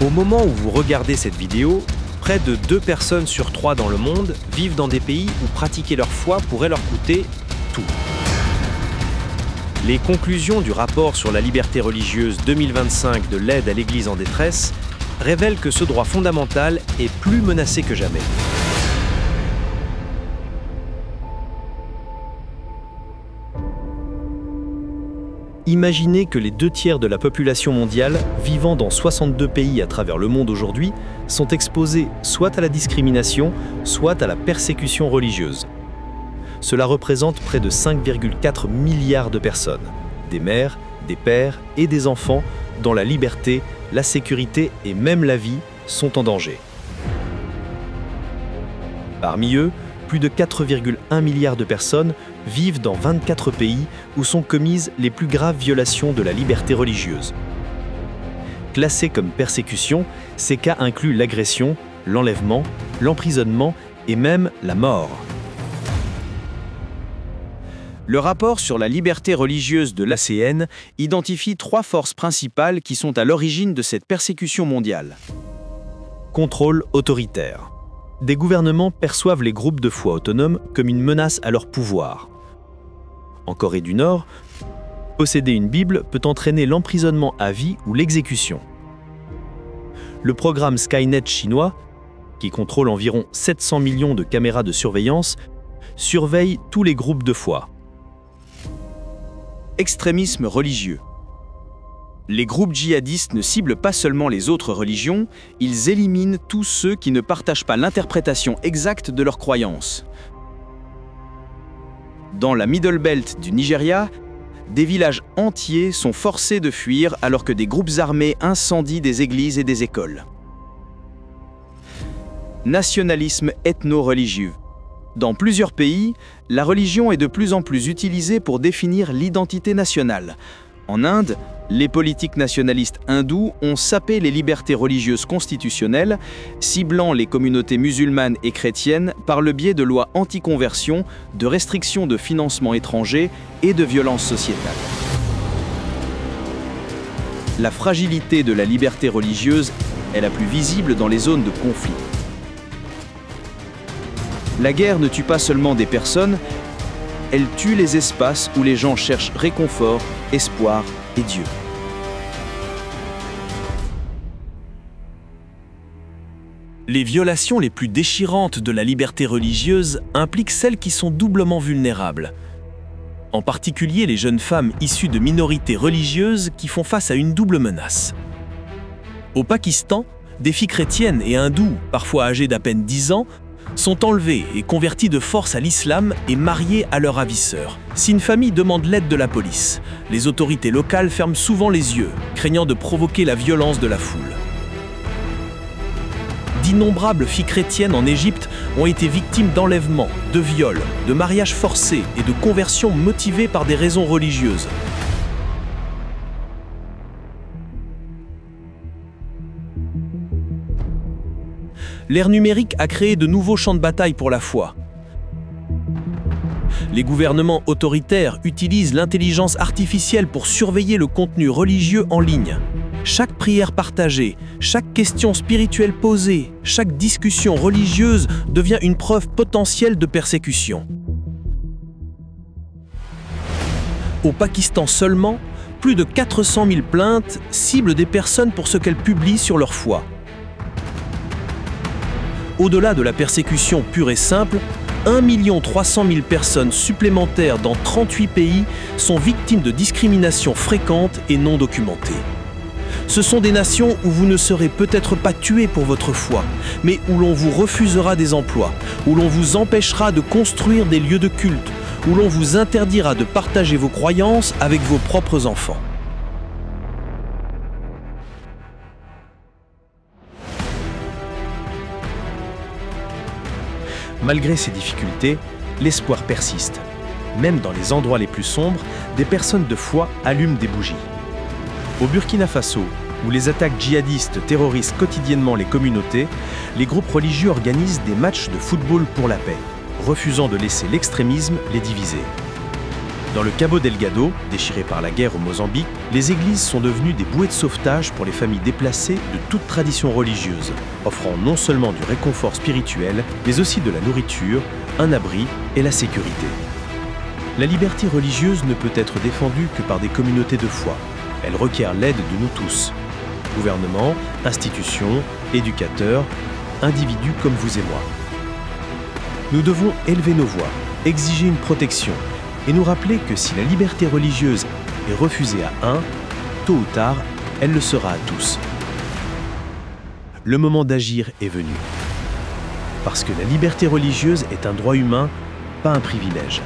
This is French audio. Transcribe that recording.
Au moment où vous regardez cette vidéo, près de 2 personnes sur 3 dans le monde vivent dans des pays où pratiquer leur foi pourrait leur coûter tout. Les conclusions du rapport sur la liberté religieuse 2025 de l'aide à l'Église en détresse révèlent que ce droit fondamental est plus menacé que jamais. Imaginez que les 2/3 de la population mondiale, vivant dans 62 pays à travers le monde aujourd'hui, sont exposés soit à la discrimination, soit à la persécution religieuse. Cela représente près de 5,4 milliards de personnes, des mères, des pères et des enfants dont la liberté, la sécurité et même la vie sont en danger. Parmi eux, plus de 4,1 milliards de personnes vivent dans 24 pays où sont commises les plus graves violations de la liberté religieuse. Classés comme persécution, ces cas incluent l'agression, l'enlèvement, l'emprisonnement et même la mort. Le rapport sur la liberté religieuse de l'ACN identifie 3 forces principales qui sont à l'origine de cette persécution mondiale. Contrôle autoritaire. Des gouvernements perçoivent les groupes de foi autonomes comme une menace à leur pouvoir. En Corée du Nord, posséder une Bible peut entraîner l'emprisonnement à vie ou l'exécution. Le programme Skynet chinois, qui contrôle environ 700 millions de caméras de surveillance, surveille tous les groupes de foi. Extrémisme religieux. Les groupes djihadistes ne ciblent pas seulement les autres religions, ils éliminent tous ceux qui ne partagent pas l'interprétation exacte de leurs croyances. Dans la Middle Belt du Nigeria, des villages entiers sont forcés de fuir alors que des groupes armés incendient des églises et des écoles. Nationalisme ethno-religieux. Dans plusieurs pays, la religion est de plus en plus utilisée pour définir l'identité nationale. En Inde, les politiques nationalistes hindous ont sapé les libertés religieuses constitutionnelles, ciblant les communautés musulmanes et chrétiennes par le biais de lois anti-conversion, de restrictions de financement étranger et de violences sociétales. La fragilité de la liberté religieuse est la plus visible dans les zones de conflit. La guerre ne tue pas seulement des personnes, elle tue les espaces où les gens cherchent réconfort, espoir et Dieu. Les violations les plus déchirantes de la liberté religieuse impliquent celles qui sont doublement vulnérables. En particulier les jeunes femmes issues de minorités religieuses qui font face à une double menace. Au Pakistan, des filles chrétiennes et hindoues, parfois âgées d'à peine 10 ans, sont enlevées et converties de force à l'islam et mariées à leur ravisseur. Si une famille demande l'aide de la police, les autorités locales ferment souvent les yeux, craignant de provoquer la violence de la foule. D'innombrables filles chrétiennes en Égypte ont été victimes d'enlèvements, de viols, de mariages forcés et de conversions motivées par des raisons religieuses. L'ère numérique a créé de nouveaux champs de bataille pour la foi. Les gouvernements autoritaires utilisent l'intelligence artificielle pour surveiller le contenu religieux en ligne. Chaque prière partagée, chaque question spirituelle posée, chaque discussion religieuse devient une preuve potentielle de persécution. Au Pakistan seulement, plus de 400 000 plaintes ciblent des personnes pour ce qu'elles publient sur leur foi. Au-delà de la persécution pure et simple, 1 300 000 personnes supplémentaires dans 38 pays sont victimes de discriminations fréquentes et non documentées. Ce sont des nations où vous ne serez peut-être pas tué pour votre foi, mais où l'on vous refusera des emplois, où l'on vous empêchera de construire des lieux de culte, où l'on vous interdira de partager vos croyances avec vos propres enfants. Malgré ces difficultés, l'espoir persiste. Même dans les endroits les plus sombres, des personnes de foi allument des bougies. Au Burkina Faso, où les attaques djihadistes terrorisent quotidiennement les communautés, les groupes religieux organisent des matchs de football pour la paix, refusant de laisser l'extrémisme les diviser. Dans le Cabo Delgado, déchiré par la guerre au Mozambique, les églises sont devenues des bouées de sauvetage pour les familles déplacées de toute tradition religieuse, offrant non seulement du réconfort spirituel, mais aussi de la nourriture, un abri et la sécurité. La liberté religieuse ne peut être défendue que par des communautés de foi. Elle requiert l'aide de nous tous. Gouvernement, institutions, éducateurs, individus comme vous et moi. Nous devons élever nos voix, exiger une protection et nous rappeler que si la liberté religieuse est refusée à un, tôt ou tard, elle le sera à tous. Le moment d'agir est venu. Parce que la liberté religieuse est un droit humain, pas un privilège.